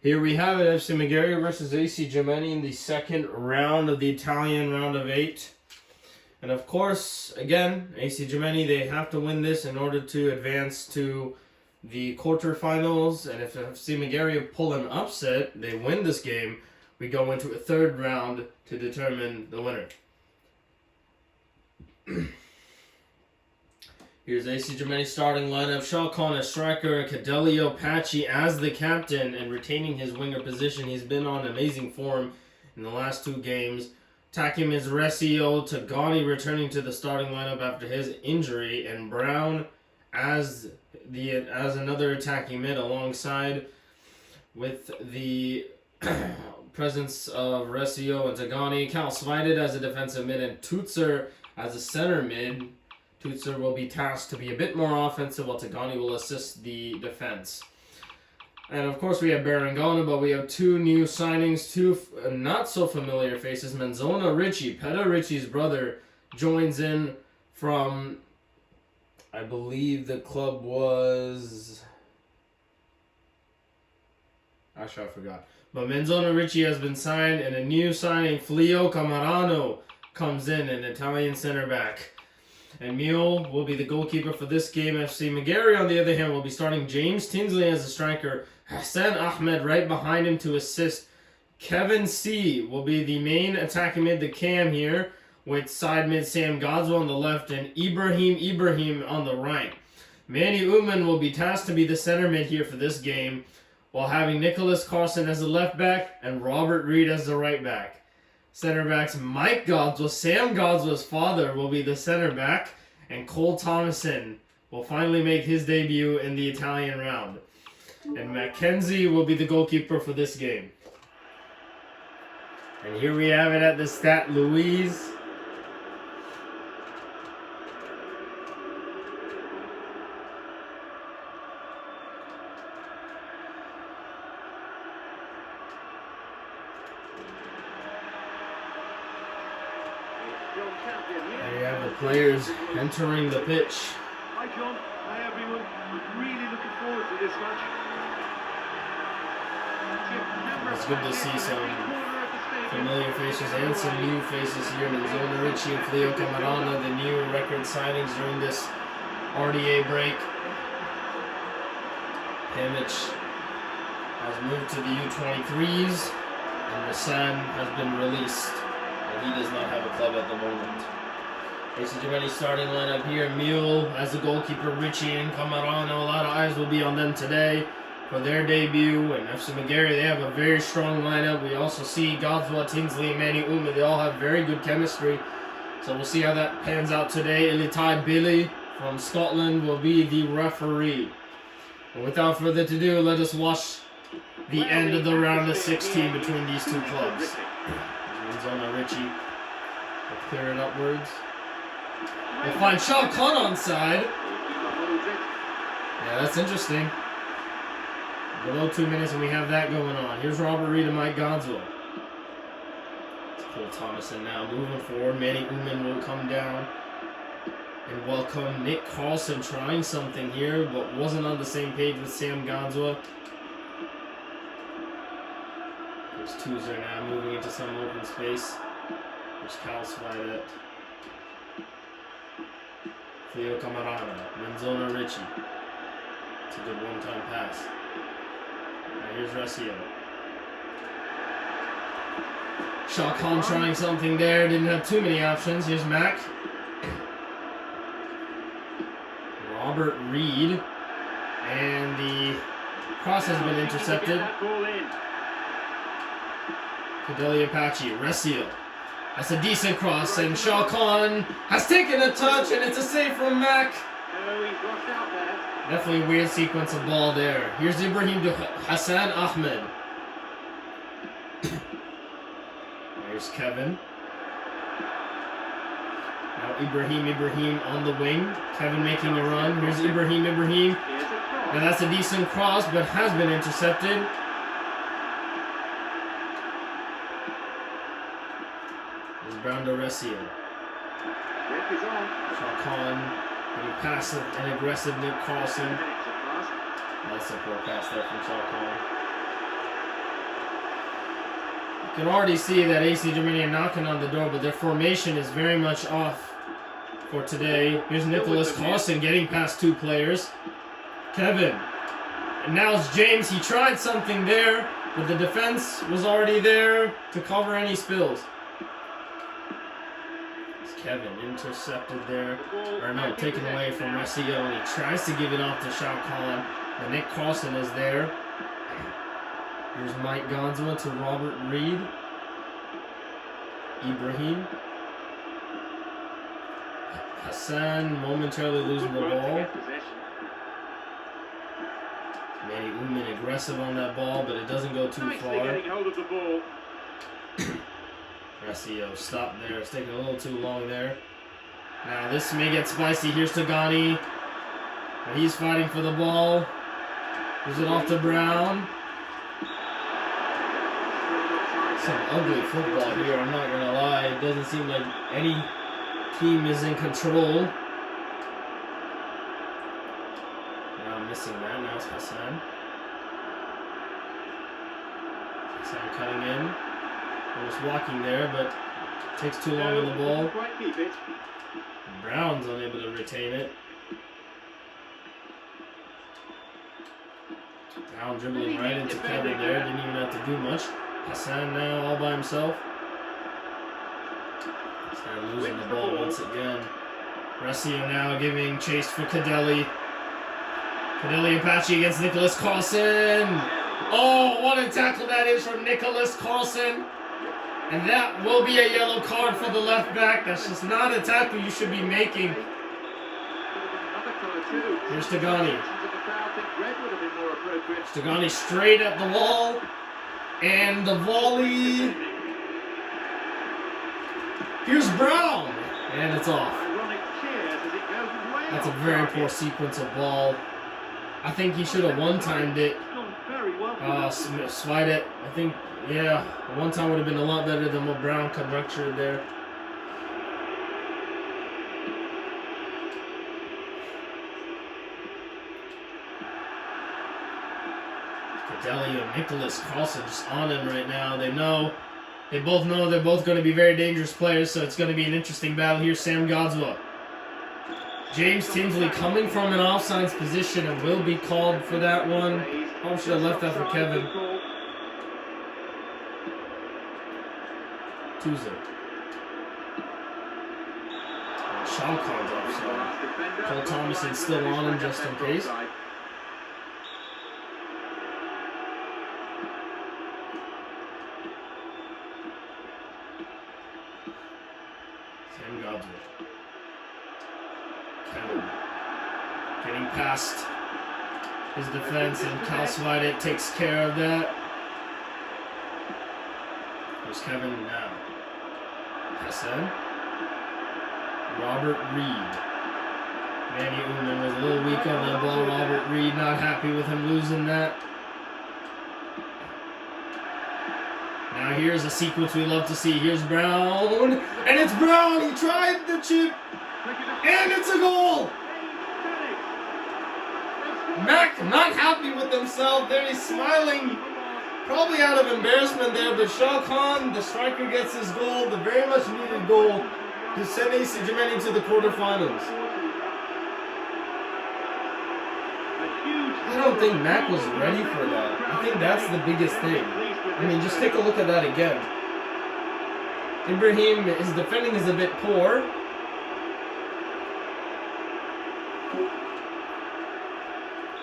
Here we have it, FC Magerio versus AC Gemini in the second round of the Italian round of 8. And of course, again, AC Gemini, they have to win this in order to advance to the quarterfinals. And if FC Magerio pull an upset, they win this game, we go into a third round to determine the winner. Here's AC Gemini's starting lineup. Shalcon as striker, Cadelio Pachi as the captain and retaining his winger position. He's been on amazing form in the last 2 games. Attacking is Resio, Tagani returning to the starting lineup after his injury, and Brown as another attacking mid alongside with the presence of Resio and Tagani. Cal Svided as a defensive mid and Tutser as a center mid. Tutser will be tasked to be a bit more offensive, while Tagani will assist the defense. And of course we have Berengona, but we have 2 new signings, 2 not so familiar faces. Menzona Ricci, Peta Ricci's brother, joins in from, I believe the club was... Actually, I forgot. But Menzona Ricci has been signed, and a new signing, Flio Camarano, comes in, an Italian center back. And Mule will be the goalkeeper for this game. FC Magerio, on the other hand, will be starting James Tinsley as a striker. Hassan Ahmed right behind him to assist. Kevin C. will be the main attacking mid, the cam here, with side mid Sam Godswell on the left and Ibrahim on the right. Manny Uman will be tasked to be the center mid here for this game, while having Nicholas Carlson as the left back and Robert Reed as the right back. Center backs Mike Godswell, Sam Godswell's father, will be the center back, and Cole Thomason will finally make his debut in the Italian round. And Mackenzie will be the goalkeeper for this game. And here we have it at the Stat Louise. There you have the players entering the pitch. Hi John, hi everyone. Really looking forward to this match. It's good to see some familiar faces and some new faces here. Menzona Ricci and Flio Camarano, the new record signings during this RDA break. Hamic has moved to the U23s, and Rassan has been released. He does not have a club at the moment. AC Gemini starting lineup here. Mule as the goalkeeper, Ricci and Camarano. A lot of eyes will be on them today for their debut. And FC Magerio, they have a very strong lineup. We also see Godswell, Tinsley, and Manny Uma. They all have very good chemistry. So we'll see how that pans out today. Elitai Billy from Scotland will be the referee. And without further ado, let us watch the end of the round of 16 between these 2 clubs. Menzona Ricci will clear it upwards. We'll find Sean Khan on side. Yeah, that's interesting. Below 2 minutes and we have that going on. Here's Robert Reed and Mike Godswell. It's Cole Thomason now moving forward. Manny Uman will come down and welcome Nick Carlson, trying something here but wasn't on the same page with Sam Godswell. There's Tuzer now moving into some open space. There's Cal Svided. Flio Camarano. Menzona Ricci. It's a good one-time pass. Now here's Resio. Shalcon trying something there. Didn't have too many options. Here's Mac. Robert Reed. And the cross has been intercepted. Cadelia Apache, Resio. That's a decent cross, and Shalcon has taken a touch, and it's a save from Mac. Definitely a weird sequence of ball there. Here's Ibrahim to Hassan Ahmed. There's Kevin. Now Ibrahim on the wing. Kevin making a run. Here's Ibrahim. And that's a decent cross, but has been intercepted. Brown to Resio. Shalcon getting past an aggressive Nick Carlson. That's a poor pass there from Shalcon. You can already see that AC Germany are knocking on the door, but their formation is very much off for today. Here's Nicholas Carlson getting past 2 players. Kevin. And now it's James. He tried something there, but the defense was already there to cover any spills. It's Kevin intercepted there. Or no, taken away from Resio, and he tries to give it off to Shao Kahn. And Nick Carlson is there. Here's Mike Gonzalez to Robert Reed. Ibrahim. Hassan momentarily losing the ball. Manny Uman aggressive on that ball, but it doesn't go too far. Resio stopped there. It's taking a little too long there. Now this may get spicy. Here's Tagani. And he's fighting for the ball. Gives it off to Brown. Some ugly football here, I'm not gonna lie. It doesn't seem like any team is in control. Now I'm missing that. Now it's Hassan. Hassan cutting in. Almost walking there, but takes too long on the ball. Brown's unable to retain it. Brown dribbling right into Kevin there. Didn't even have to do much. Hassan now all by himself. Hassan losing the ball once again. Resio now giving chase for Cadelli. Cadelli Apache against Nicholas Carlson. Oh, what a tackle that is from Nicholas Carlson. And that will be a yellow card for the left back. That's just not a tackle you should be making. Here's Tagani. Tagani straight at the wall. And the volley. Here's Brown. And it's off. That's a very poor sequence of ball. I think he should have one-timed it. Slide it. I think, yeah, one time would have been a lot better than what Brown conjectured there. Cadelli and Nicholas Carlson just on him right now. They both know they're both going to be very dangerous players, so it's going to be an interesting battle here. Sam Godswell. James Tinsley coming from an offsides position and will be called for that one. Probably should have left that for Kevin. Tuesday. Shao Kahn's offside. Cole Thomason's still on him just in case. Sam Godswell. Kevin getting past his defense, and Kalsvide takes care of that. There's Kevin now. Hassan. Robert Reed. Manny Uman was a little weak on that ball. Robert Reed not happy with him losing that. Now here's a sequence we love to see. Here's Brown. And it's Brown. He tried the chip. And it's a goal. Mac not happy with himself there. He's smiling. Probably out of embarrassment there. But Shao Kahn, the striker, gets his goal. The very much needed goal to send AC Gemini to the quarterfinals. I don't think Mac was ready for that. I think that's the biggest thing. I mean, just take a look at that again. Ibrahim, his defending is a bit poor.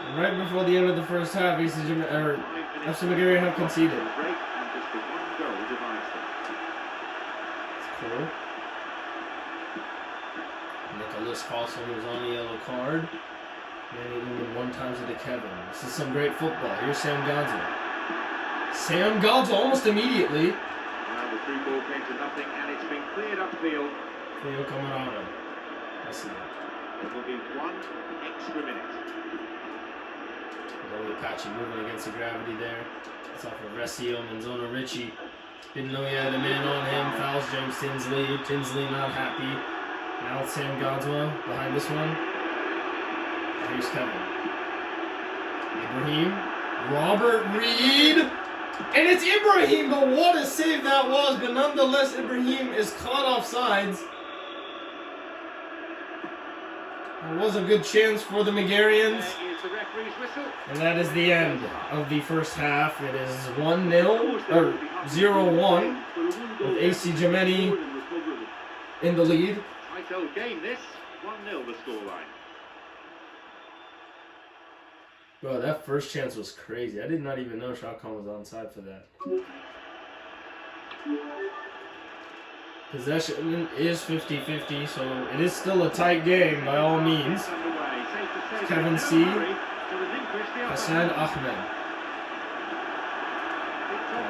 And right before the end of the first half, FC Magerio have conceded. It's cool. Nicholas Carlson was on the yellow card. Manny Uman one times to Kevin. This is some great football. Here's Sam Godswell. Sam Godswell almost immediately. Now the through ball came to nothing, and it's been cleared upfield. Theo Camarado. That's it. It will be 1 extra minute. Apache moving against the gravity there. It's off of Resio. Manzona Richie didn't know he had a man on him. Fouls James Tinsley. Tinsley not happy. Now it's Sam Godswell behind this one. Here's Kevin. Ibrahim. Robert Reed. And it's Ibrahim, but what a save that was. But nonetheless, Ibrahim is caught offsides. It was a good chance for the Magarians. And that is the end of the first half. It is 1-0, or 0-1, with AC Gemini in the lead. Tight game this, 1-0 the scoreline. Bro, that first chance was crazy. I did not even know Shao Kahn was onside for that. Possession is 50-50, so it is still a tight game by all means. Kevin C. Hassan Ahmed.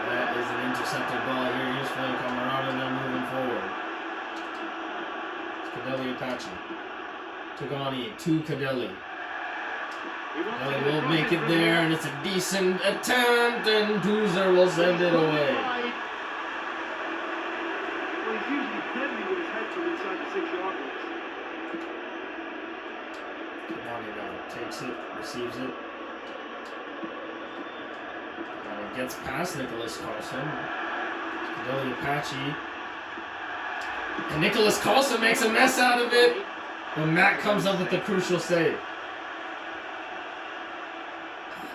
That is an intercepted ball here. Here's Flynn Camarada now moving forward. It's Kadeli Apache. Togani to Kadeli. Kadeli will make it there, and it's a decent attempt, and Doozer will send it away. Well, he's usually deadly with his head from inside the 6-yard box. Kadeli now takes it, receives it. Gets past Nicholas Carlson. Kadeli Apache. And Nicholas Carlson makes a mess out of it. But Matt comes up with the crucial save.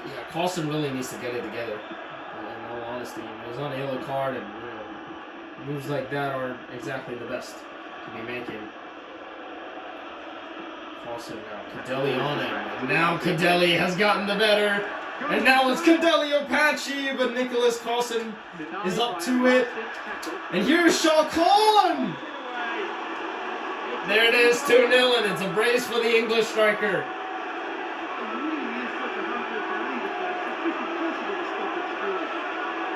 Yeah, Carlson really needs to get it together. In all honesty, he was on a yellow card, and moves like that aren't exactly the best to be making. Carlson now, Kadeli on him, and now Kadeli has gotten the better. And now it's Kadeli Apache, but Nicholas Carlson is up to it. And here's Shao Kahn! There it is, 2-0, and it's a brace for the English striker.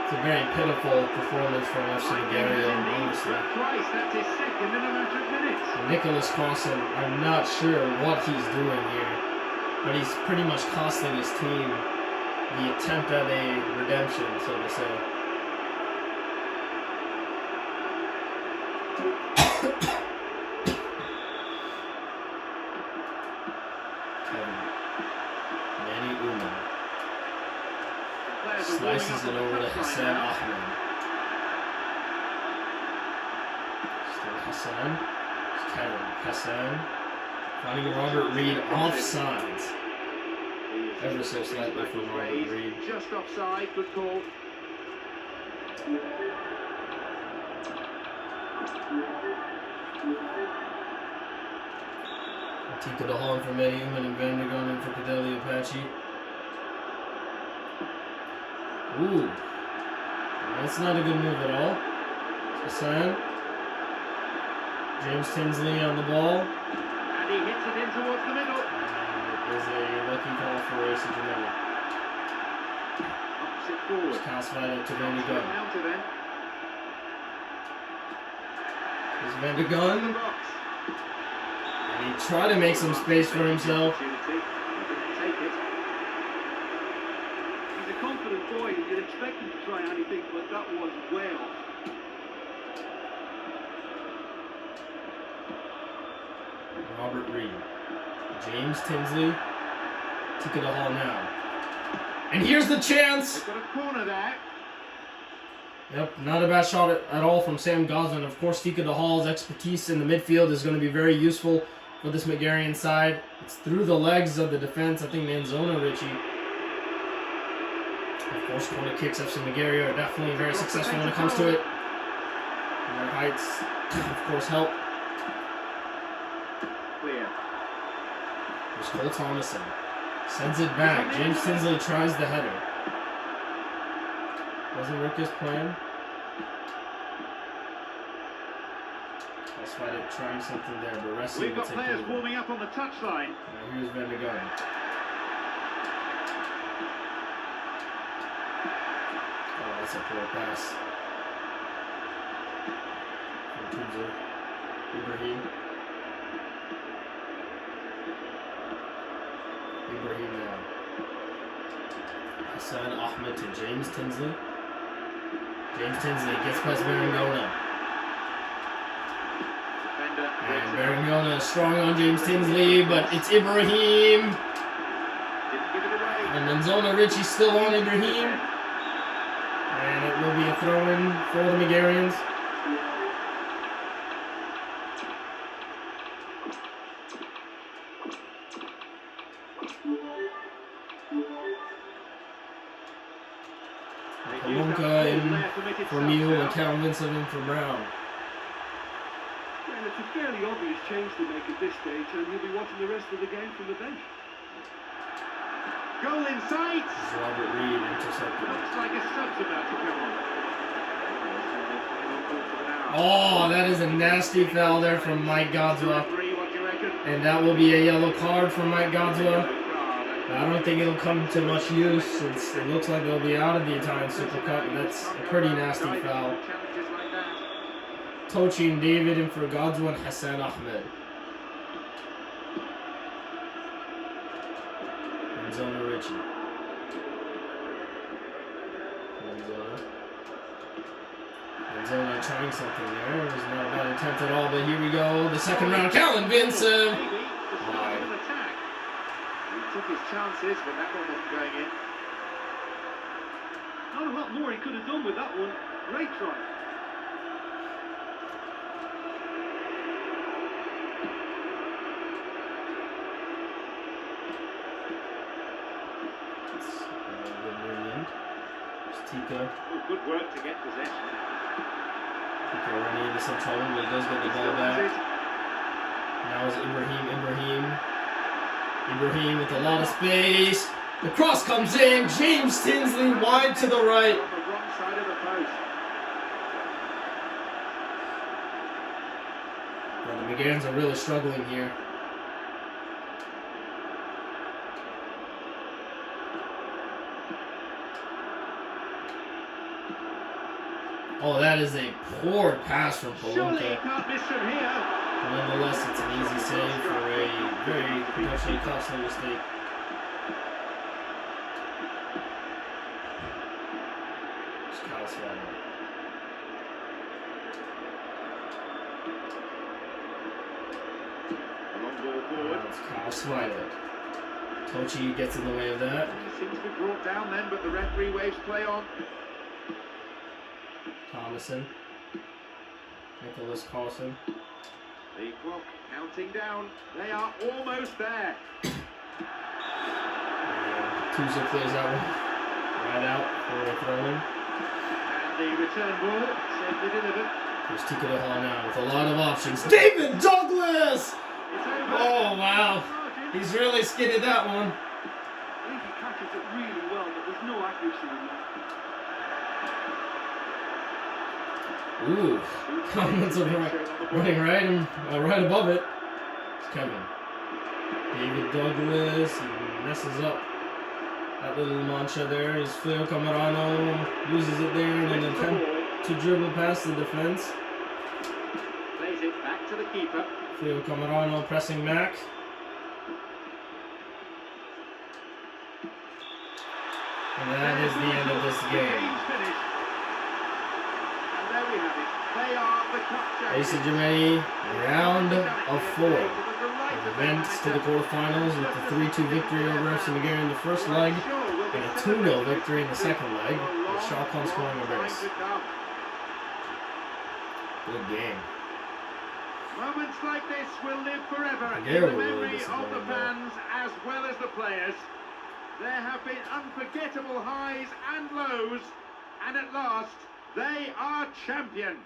It's a very pitiful performance from FC Magerio, honestly. And Nicholas Carlson, I'm not sure what he's doing here, but he's pretty much costing his team the attempt at a redemption, so to say. Manny Uma slices it over to Hassan Ahmed. Still Hassan. It's Kevin. Hassan finding Robert Reed offsides. Ever so slightly from Robert Reed. Just offside, good call. Tika de Holland for Manny Uman and Van de Gunn for Kadeli Apache. Ooh. That's not a good move at all. Hassan. James Tinsley on the ball. And he hits it in towards the middle. Is a lucky call for AC Gemini. Opposite forward. Just calcified it to Van de Gunn. There's Van de Gunn. And he tried to make some space for himself. He's a confident boy, and you'd expect him to try anything, but that was way off. Robert Reed. James Tinsley. Tika de Hall now. And here's the chance! They've got a corner there. Yep, not a bad shot at all from Sam Gosling. Of course, Tika de Hall's expertise in the midfield is going to be very useful for this Magarian side. It's through the legs of the defense. I think Manzona Richie. Of course, corner kicks FC Magerio are definitely very successful when it comes to it. And their heights, of course, help. Clear. There's Cole Thomason. Sends it back. James Tinsley tries the header. Doesn't work his plan. Despite it trying something there, but Ressi We've will got take players over. warming up on the touchline. Now here's Van de Gunn. Oh, that's a poor pass. From Tunzer. Ibrahim now. Hassan Ahmed to James Tinsley. James Tinsley gets past Barangona. And Barangona is strong on James Tinsley, but it's Ibrahim. And Manzona Richie still on Ibrahim. throw-in for the Magarians. Kalunka in for Mew and Calvin Vincent in for Brown. And it's a fairly obvious change to make at this stage, and you'll be watching the rest of the game from the bench. Goal in sight! This is Robert Reed intercepted. Looks like a sub's about to come on. Oh, that is a nasty foul there from Mike Godzilla. And that will be a yellow card from Mike Godzilla. I don't think it'll come to much use since it looks like they'll be out of the Italian Supercup. That's a pretty nasty foul. Tochi and David in for Godzilla and Hassan Ahmed. Zona Richie. Zona trying something there. It was not a bad attempt at all, but here we go. The second round. Calvin Vincent. He took his chances, but that one wasn't going in. Not a lot more he could have done with that one. Great try. Tika. Oh, good work to get possession. Tika running into some trouble, but he does get the ball back. Now is Ibrahim with a lot of space. The cross comes in. James Tinsley wide to the right. On the wrong side of the post. Well, the Magarians are really struggling here. Oh, that is a poor pass from Surely he Palumka. can't miss from here. Nonetheless, it's an easy save for a very potentially costly mistake. It's Kyle Swallow. Long ball forward. It's Kyle Swallow. Tochi gets in the way of that. He seems to be brought down then, but the referee waves play on. Thomason. Nicholas Carlson. The clock counting down. They are almost there. Tuesday clears that one. Right out for a throw-in. And the return ball safely delivered. Here's Tika de Hall now with a lot of options. David Douglas! It's over. Oh, wow. He's really skidded that one. I think he catches it really well, but there's no accuracy in that. Ooh, comments are running right above it. It's Kevin. David Douglas, he messes up that little mancha there. His Phil Camarano loses it there in an attempt to dribble past the defense. Plays it back to the keeper. Phil Camarano pressing Mac. And that is the end of this game. Game's finished. And there we have it. They are the cup champions. AC Gemini, round of 4. They've advanced to the quarterfinals with a 3-2 victory over FC Magerio in the first leg and a 2-0 victory in the second leg, with Shalcon scoring a brace. Good game. Moments like this will live forever in Magerio the were really memory of disappointed, the fans as well as the players. There have been unforgettable highs and lows, and at last, they are champions.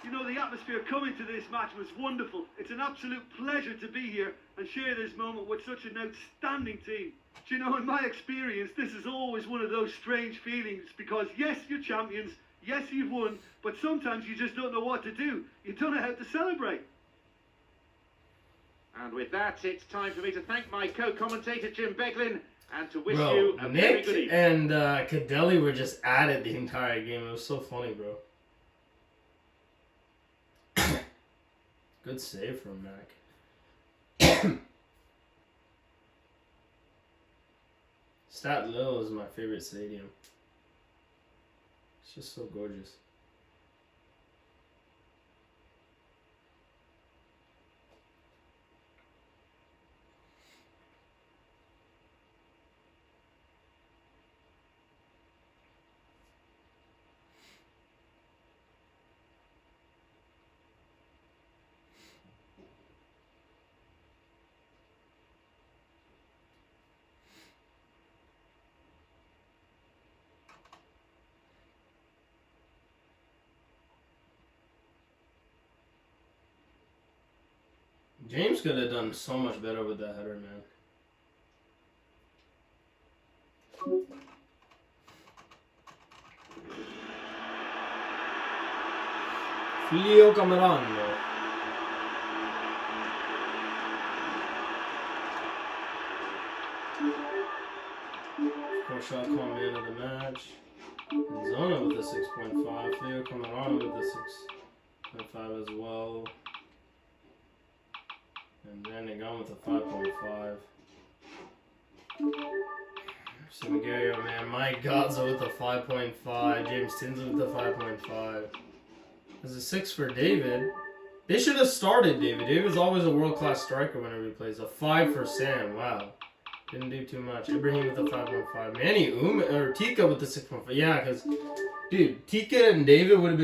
You know, the atmosphere coming to this match was wonderful. It's an absolute pleasure to be here and share this moment with such an outstanding team. Do you know, in my experience, this is always one of those strange feelings because, yes, you're champions, yes, you've won, but sometimes you just don't know what to do. You don't know how to celebrate. And with that, it's time for me to thank my co-commentator, Jim Beglin, and to wish you a very good Nick evening. and Cadelli were just at it the entire game. It was so funny, bro. Good save from Mac. Stat Lil is my favorite stadium. It's just so gorgeous. James could have done so much better with that header, man. Filio Camerano. Shot call man of the match. Zona with a 6.5. Filio Camerano with a 6.5 as well. And then they gone with a 5.5. So Magerio, man. Mike Gazza with a 5.5. James Tinsley with a 5.5. There's a 6 for David. They should have started David. David's always a world-class striker whenever he plays. A 5 for Sam. Wow. Didn't do too much. Ibrahim with the 5.5. Manny Tika with the 6.5. Yeah, because, dude, Tika and David would have been